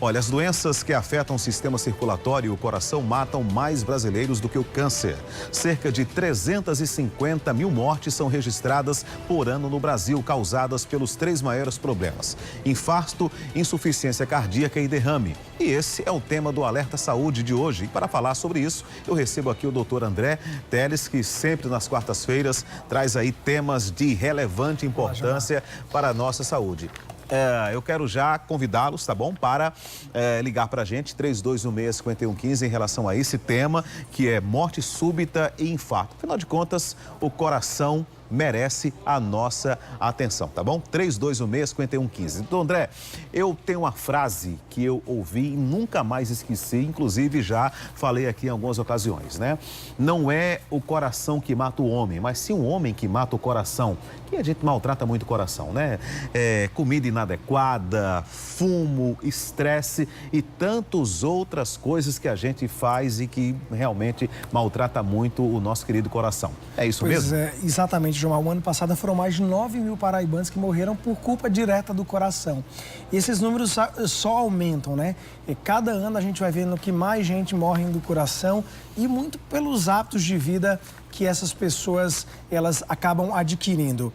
Olha, as doenças que afetam o sistema circulatório e o coração matam mais brasileiros do que o câncer. Cerca de 350 mil mortes são registradas por ano no Brasil, causadas pelos 3 maiores problemas: infarto, insuficiência cardíaca e derrame. E esse é o tema do Alerta Saúde de hoje. E para falar sobre isso, eu recebo aqui o Dr. André Teles, que sempre nas quartas-feiras traz aí temas de relevante importância para a nossa saúde. Eu quero já convidá-los, tá bom, para ligar para a gente, 3216-5115, em relação a esse tema, que é morte súbita e infarto. Afinal de contas, o coração merece a nossa atenção, tá bom? 3216-5115. Então, André, eu tenho uma frase que eu ouvi e nunca mais esqueci, inclusive já falei aqui em algumas ocasiões, né? Não é o coração que mata o homem, mas sim o homem que mata o coração. Que a gente maltrata muito o coração, né? Comida inadequada, fumo, estresse e tantas outras coisas que a gente faz e que realmente maltrata muito o nosso querido coração. É isso mesmo? Pois é, exatamente, João. O ano passado foram mais de 9 mil paraibanos que morreram por culpa direta do coração. E esses números só aumentam, né? E cada ano a gente vai vendo que mais gente morre do coração e muito pelos hábitos de vida que essas pessoas elas acabam adquirindo.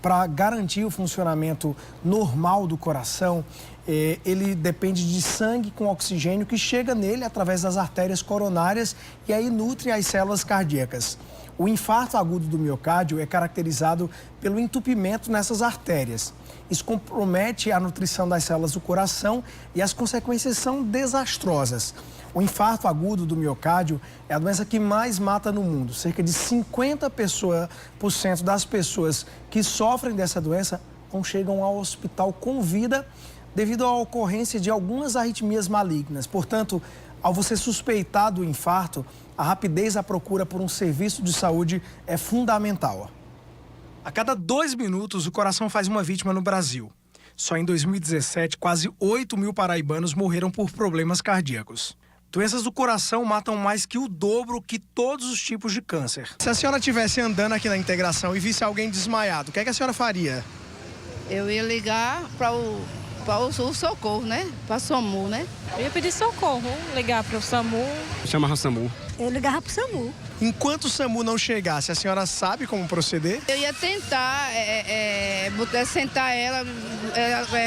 Para garantir o funcionamento normal do coração, ele depende de sangue com oxigênio que chega nele através das artérias coronárias e aí nutre as células cardíacas. O infarto agudo do miocárdio é caracterizado pelo entupimento nessas artérias. Isso compromete a nutrição das células do coração e as consequências são desastrosas. O infarto agudo do miocárdio é a doença que mais mata no mundo. Cerca de 50% das pessoas que sofrem dessa doença não chegam ao hospital com vida devido à ocorrência de algumas arritmias malignas. Portanto, ao você suspeitar do infarto, a rapidez à procura por um serviço de saúde é fundamental. A cada 2 minutos, o coração faz uma vítima no Brasil. Só em 2017, quase 8 mil paraibanos morreram por problemas cardíacos. Doenças do coração matam mais que o dobro que todos os tipos de câncer. Se a senhora estivesse andando aqui na integração e visse alguém desmaiado, o que é que a senhora faria? Eu ia ligar para o socorro, né? Para o SAMU, né? Eu ia pedir socorro, ligar para o SAMU. Chamava o SAMU. Eu ligava para o SAMU. Enquanto o SAMU não chegasse, a senhora sabe como proceder? Eu ia tentar sentar ela,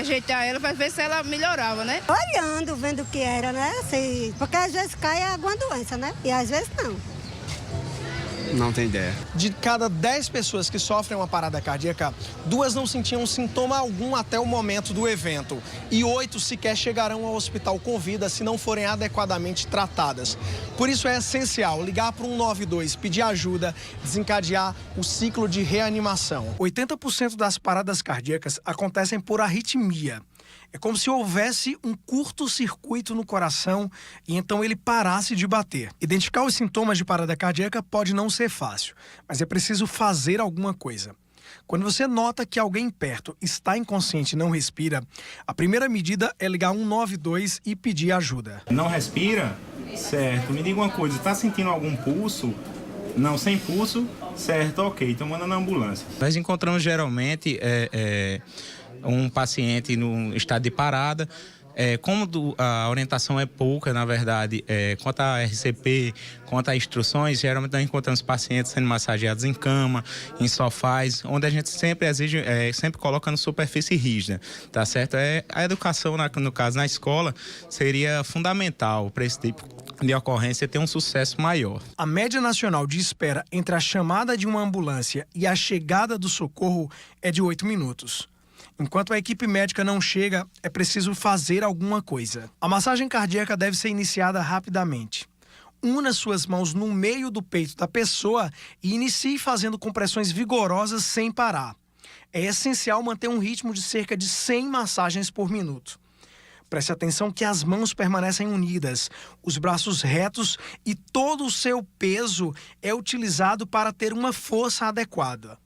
ajeitar ela para ver se ela melhorava, né? Olhando, vendo o que era, né? Assim, porque às vezes cai alguma doença, né? E às vezes não. Não tem ideia. De cada 10 pessoas que sofrem uma parada cardíaca, 2 não sentiam sintoma algum até o momento do evento. E 8 sequer chegarão ao hospital com vida se não forem adequadamente tratadas. Por isso é essencial ligar para o 192, pedir ajuda, desencadear o ciclo de reanimação. 80% das paradas cardíacas acontecem por arritmia. É como se houvesse um curto-circuito no coração e então ele parasse de bater. Identificar os sintomas de parada cardíaca pode não ser fácil, mas é preciso fazer alguma coisa. Quando você nota que alguém perto está inconsciente e não respira, a primeira medida é ligar 192 e pedir ajuda. Não respira? Certo. Me diga uma coisa, está sentindo algum pulso? Não, sem pulso? Certo, ok. Então manda na ambulância. Nós encontramos geralmente um paciente no estado de parada. Como a orientação é pouca, na verdade, quanto à RCP, quanto às instruções, geralmente nós encontramos pacientes sendo massageados em cama, em sofás, onde a gente sempre exige, sempre coloca no superfície rígida, tá certo? A educação, no caso, na escola, seria fundamental para esse tipo de ocorrência ter um sucesso maior. A média nacional de espera entre a chamada de uma ambulância e a chegada do socorro é de 8 minutos. Enquanto a equipe médica não chega, é preciso fazer alguma coisa. A massagem cardíaca deve ser iniciada rapidamente. Una suas mãos no meio do peito da pessoa e inicie fazendo compressões vigorosas sem parar. É essencial manter um ritmo de cerca de 100 massagens por minuto. Preste atenção que as mãos permanecem unidas, os braços retos e todo o seu peso é utilizado para ter uma força adequada.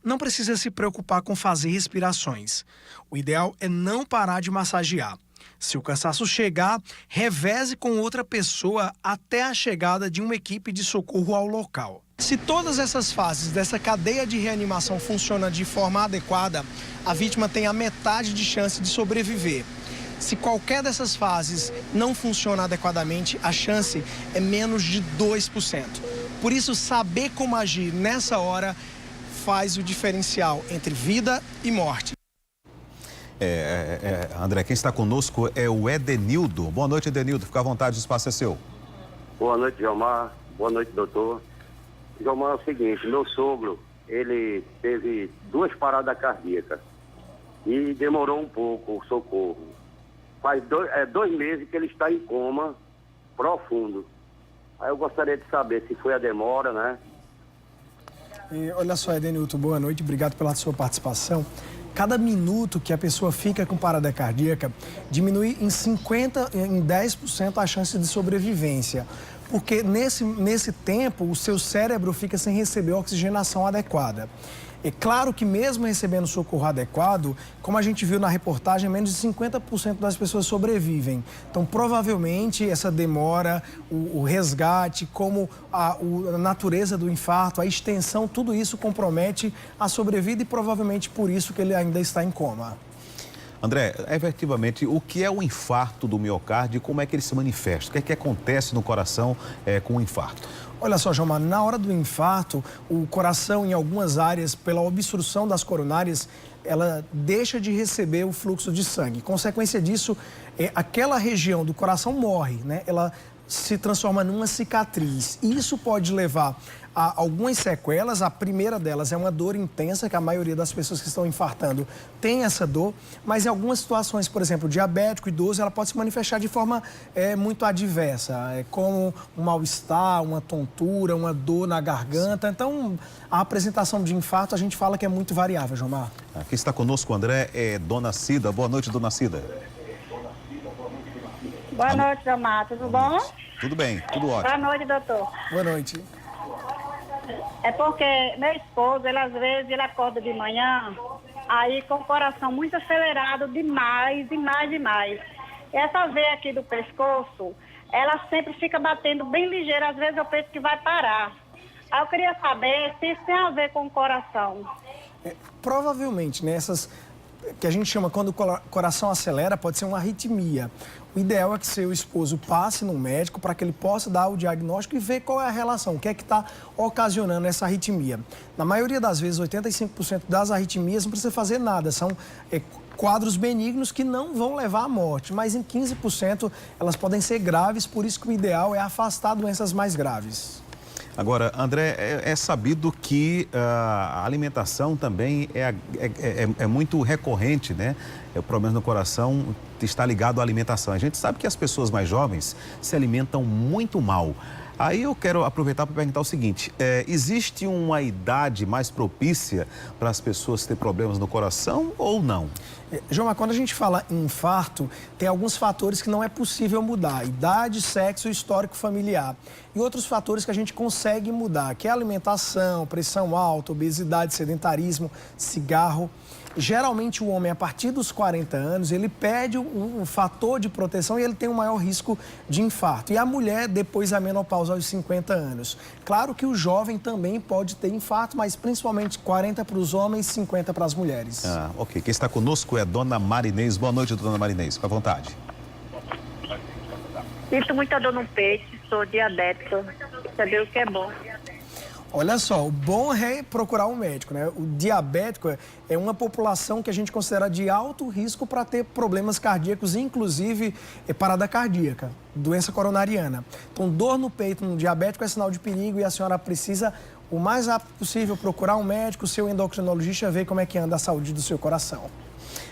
Não precisa se preocupar com fazer respirações. O ideal é não parar de massagear. Se o cansaço chegar, reveze com outra pessoa até a chegada de uma equipe de socorro ao local. Se todas essas fases dessa cadeia de reanimação funcionam de forma adequada, a vítima tem a metade de chance de sobreviver. Se qualquer dessas fases não funciona adequadamente, a chance é menos de 2%. Por isso, saber como agir nessa hora faz o diferencial entre vida e morte. André, quem está conosco é o Edenildo. Boa noite, Edenildo. Fica à vontade, o espaço é seu. Boa noite, Gilmar. Boa noite, doutor. Gilmar, é o seguinte, meu sogro, ele teve 2 paradas cardíacas e demorou um pouco o socorro. Faz 2 meses que ele está em coma profundo. Aí eu gostaria de saber se foi a demora, né? Olha só, Edenilton, boa noite, obrigado pela sua participação. Cada minuto que a pessoa fica com parada cardíaca diminui em 10% a chance de sobrevivência. Porque nesse tempo o seu cérebro fica sem receber oxigenação adequada. É claro que mesmo recebendo socorro adequado, como a gente viu na reportagem, menos de 50% das pessoas sobrevivem. Então, provavelmente, essa demora, o resgate, como a natureza do infarto, a extensão, tudo isso compromete a sobrevida e provavelmente por isso que ele ainda está em coma. André, efetivamente, o que é o infarto do miocárdio e como é que ele se manifesta? O que é que acontece no coração com o infarto? Olha só, João, na hora do infarto, o coração, em algumas áreas, pela obstrução das coronárias, ela deixa de receber o fluxo de sangue. Consequência disso, aquela região do coração morre, né? Ela se transforma numa cicatriz. E isso pode levar a algumas sequelas. A primeira delas é uma dor intensa, que a maioria das pessoas que estão infartando tem essa dor, mas em algumas situações, por exemplo, diabético, idoso, ela pode se manifestar de forma muito adversa, como um mal-estar, uma tontura, uma dor na garganta. Então, a apresentação de infarto, a gente fala que é muito variável, Jomar. Aqui está conosco o André, Dona Cida. Boa noite, Dona Cida. Boa noite, Jomar. Tudo bom? Tudo bem, tudo ótimo. Boa noite, doutor. Boa noite. É porque meu esposo, ele às vezes ele acorda de manhã, aí com o coração muito acelerado, demais. E essa veia aqui do pescoço, ela sempre fica batendo bem ligeira, às vezes eu penso que vai parar. Aí eu queria saber se isso tem a ver com o coração. Provavelmente, nessas que a gente chama, quando o coração acelera, pode ser uma arritmia. O ideal é que seu esposo passe no médico para que ele possa dar o diagnóstico e ver qual é a relação, o que é que está ocasionando essa arritmia. Na maioria das vezes, 85% das arritmias não precisa fazer nada, são quadros benignos que não vão levar à morte, mas em 15% elas podem ser graves, por isso que o ideal é afastar doenças mais graves. Agora, André, é sabido que a alimentação também é muito recorrente, né? O problema no coração está ligado à alimentação. A gente sabe que as pessoas mais jovens se alimentam muito mal. Aí eu quero aproveitar para perguntar o seguinte, existe uma idade mais propícia para as pessoas terem problemas no coração ou não? João, quando a gente fala em infarto, tem alguns fatores que não é possível mudar. Idade, sexo, histórico familiar. E outros fatores que a gente consegue mudar, que é alimentação, pressão alta, obesidade, sedentarismo, cigarro. Geralmente o homem, a partir dos 40 anos, ele perde o fator de proteção e ele tem um maior risco de infarto. E a mulher, depois da menopausa, aos 50 anos. Claro que o jovem também pode ter infarto, mas principalmente 40 para os homens, 50 para as mulheres. Ok. Quem está conosco é a Dona Marinês. Boa noite, Dona Marinês. Fica à vontade. Sinto muita dor no peito, sou diabética. Saber o que é bom. Olha só, o bom é procurar um médico, né? O diabético é uma população que a gente considera de alto risco para ter problemas cardíacos, inclusive parada cardíaca, doença coronariana. Então, dor no peito no diabético é sinal de perigo e a senhora precisa, o mais rápido possível, procurar um médico, seu endocrinologista, ver como é que anda a saúde do seu coração.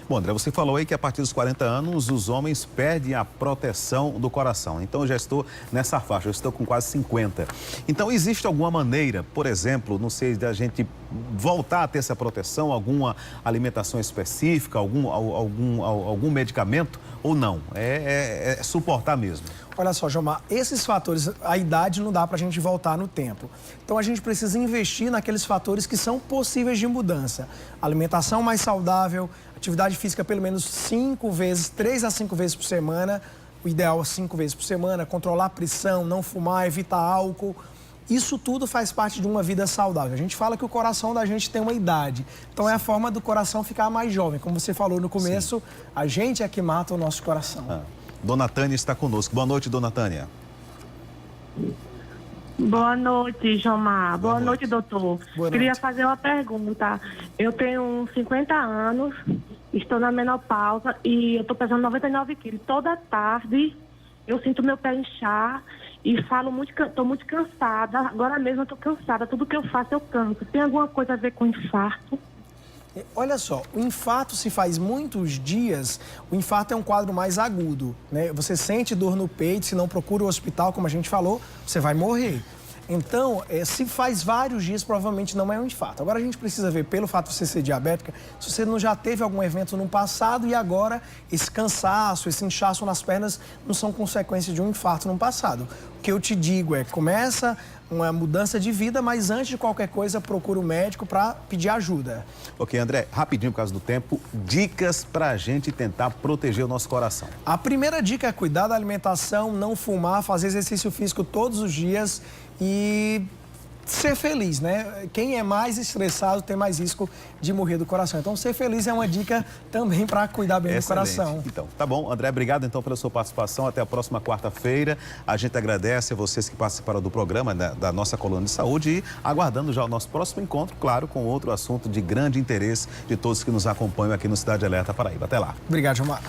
Bom, André, você falou aí que a partir dos 40 anos os homens perdem a proteção do coração. Então, eu já estou nessa faixa, eu estou com quase 50. Então, existe alguma maneira, por exemplo, não sei, da gente voltar a ter essa proteção, alguma alimentação específica, algum medicamento ou não? É suportar mesmo? Olha só, Jomar, esses fatores, a idade não dá para a gente voltar no tempo. Então, a gente precisa investir naqueles fatores que são possíveis de mudança. Alimentação mais saudável, atividade física pelo menos 3 a 5 vezes por semana. O ideal é 5 vezes por semana, controlar a pressão, não fumar, evitar álcool. Isso tudo faz parte de uma vida saudável. A gente fala que o coração da gente tem uma idade. Então é a forma do coração ficar mais jovem. Como você falou no começo, a gente é que mata o nosso coração. Dona Tânia está conosco. Boa noite, Dona Tânia. Boa noite, Jomar. Boa noite, doutor. Queria fazer uma pergunta. Eu tenho 50 anos, estou na menopausa e eu estou pesando 99 quilos. Toda tarde eu sinto meu pé inchar e falo muito, estou muito cansada. Agora mesmo eu estou cansada. Tudo que eu faço eu canso. Tem alguma coisa a ver com infarto? Olha só, o infarto se faz muitos dias, o infarto é um quadro mais agudo, né? Você sente dor no peito, se não procura o hospital, como a gente falou, você vai morrer. Então, se faz vários dias, provavelmente não é um infarto. Agora a gente precisa ver, pelo fato de você ser diabética, se você não já teve algum evento no passado e agora esse cansaço, esse inchaço nas pernas não são consequência de um infarto no passado. O que eu te digo é, começa uma mudança de vida, mas antes de qualquer coisa, procura o médico para pedir ajuda. Ok, André, rapidinho por causa do tempo, dicas para a gente tentar proteger o nosso coração. A primeira dica é cuidar da alimentação, não fumar, fazer exercício físico todos os dias e ser feliz, né? Quem é mais estressado tem mais risco de morrer do coração. Então, ser feliz é uma dica também para cuidar bem do coração. Então, tá bom. André, obrigado então pela sua participação. Até a próxima quarta-feira. A gente agradece a vocês que participaram do programa, da nossa coluna de saúde e aguardando já o nosso próximo encontro, claro, com outro assunto de grande interesse de todos que nos acompanham aqui no Cidade Alerta Paraíba. Até lá. Obrigado, Gilmar.